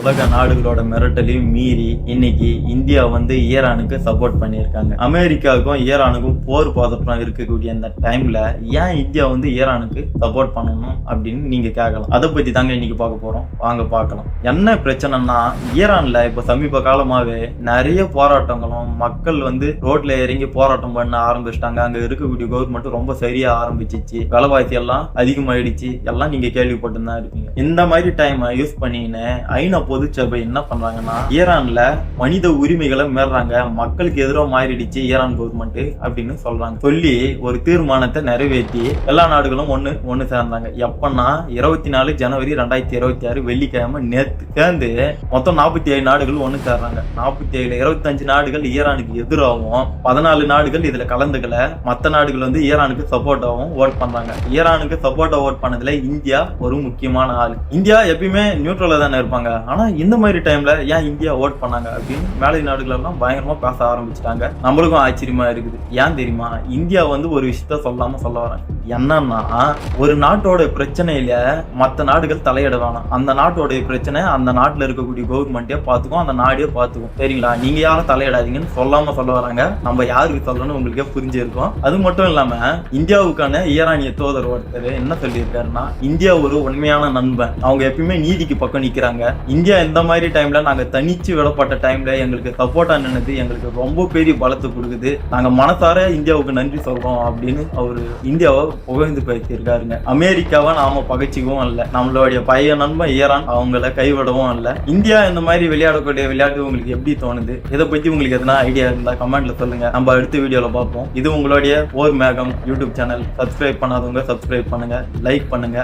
உலக நாடுகளோட மிரட்டலையும் மீறி இன்னைக்கு இந்தியா வந்து ஈரானுக்கு சப்போர்ட் பண்ணியிருக்காங்க. அமெரிக்காவுக்கும் ஈரானுக்கும் போர் பதற்றம் இருக்கக்கூடிய இந்த டைம்ல ஏன் இந்தியா வந்து ஈரானுக்கு சப்போர்ட் பண்ணணும் அப்படின்னு நீங்க கேட்கலாம். அதை பத்தி தாங்க இன்னைக்கு பார்க்க போறோம். வாங்க பார்க்கலாம். என்ன பிரச்சனைனா, ஈரான்ல இப்ப சமீப காலமாவே நிறைய போராட்டங்களும் மக்கள் வந்து ரோட்ல இறங்கி போராட்டம் பண்ண ஆரம்பிச்சிட்டாங்க. அங்க இருக்கக்கூடிய கவர்மெண்ட் ரொம்ப சரியா ஆரம்பிச்சிச்சு. விலைவாசி எல்லாம் அதிகமாயிடுச்சு. எல்லாம் நீங்க கேள்விப்பட்டு தான் இருக்கீங்க. இந்த மாதிரி டைம் யூஸ் பண்ணின்னு ஐநா பொதுச்சபை என்ன பண்றாங்கன்னா, ஈரான்ல மனித உரிமைகளை மீறாங்க, மக்களுக்கு எதிராக மாறிடுச்சு ஈரான் கவர்மெண்ட் அப்படின்னு சொல்றாங்க. சொல்லி ஒரு தீர்மானத்தை நிறைவேற்றி எல்லா நாடுகளும் ஒண்ணு சேர்ந்தாங்க. எப்பன்னா 24 ஜனவரி 2026 வெள்ளிக்கிழமை நேற்று சேர்ந்து மொத்தம் 47 நாடுகள் ஒண்ணு சேர்றாங்க. 47 25 நாடுகள் ஈரானுக்கு எதிராகவும் 14 நாடுகள் இதுல கலந்துக்கல. மற்ற நாடுகள் வந்து ஈரானுக்கு சப்போர்ட்டாகவும் ஓட் பண்றாங்க. ஈரானுக்கு சப்போர்ட்டா ஓட் பண்ணதுல இந்தியா ஒரு முக்கியமான ஆள். இந்தியா எப்பயுமே நியூட்ரலா தானே இருப்பாங்க. ஆனா இந்த மாதிரி டைம்ல ஏன் இந்தியா ஓட் பண்ணாங்க அப்படின்னு மேலை நாடுகள் எல்லாம் பயங்கரமா பேச ஆரம்பிச்சிட்டாங்க. நம்மளுக்கும் ஆச்சரியமா இருக்குது. ஏன் தெரியுமா? இந்தியா வந்து ஒரு விஷயத்த சொல்லாம சொல்ல வரேன். என்னன்னா, ஒரு நாட்டோட பிரச்சனையில மற்ற நாடுகள் தலையிட வேணாம். அந்த நாட்டோட பிரச்சனை அந்த நாட்டுல இருக்கக்கூடிய கவர்மெண்டே பாத்துக்கும், அந்த நாடே பாத்துக்கும். சரிங்களா? நீங்க யாரும் தலையிடாதீங்கன்னு சொல்லாம சொல்ல வராங்க. நம்ம யாருக்கு சொல்லணும்னு உங்களுக்கே புரிஞ்சிருக்கும். அது மட்டும் இல்லாம இந்தியாவுக்கான ஈரானிய தூதர் ஒருத்தர் என்ன சொல்லியிருக்காருன்னா, இந்தியா ஒரு உண்மையான நண்பன், அவங்க எப்பயுமே நீதிக்கு பக்கம் நிக்கிறாங்க. இந்தியா இந்த மாதிரி டைம்ல நாங்க தனிச்சு விடப்பட்ட டைம்ல எங்களுக்கு சப்போர்ட்டா நின்னது எங்களுக்கு ரொம்ப பெரிய பலத்தை கொடுக்குது. நாங்க மனசார இந்தியாவுக்கு நன்றி சொல்றோம் அப்படின்னு அவரு இந்தியாவை புகழ்ந்து பேசியிருக்காருங்க. அமெரிக்காவை நாம பகைச்சிக்கவும் இல்லை, நம்மளுடைய பழைய நண்பன் ஈரான் அவங்கள கைவிடவும் இல்லை. இந்தியா இந்த மாதிரி விளையாடக்கூடிய விளையாட்டு உங்களுக்கு எப்படி தோணுது? இதை பத்தி உங்களுக்கு எதனா ஐடியா இருந்தா கமெண்ட்ல சொல்லுங்க. நம்ம அடுத்த வீடியோல பார்ப்போம். இது உங்களுடைய போர் மேகம் யூடியூப் சேனல். சப்ஸ்கிரைப் பண்ணாதவங்க சப்ஸ்கிரைப் பண்ணுங்க, லைக் பண்ணுங்க.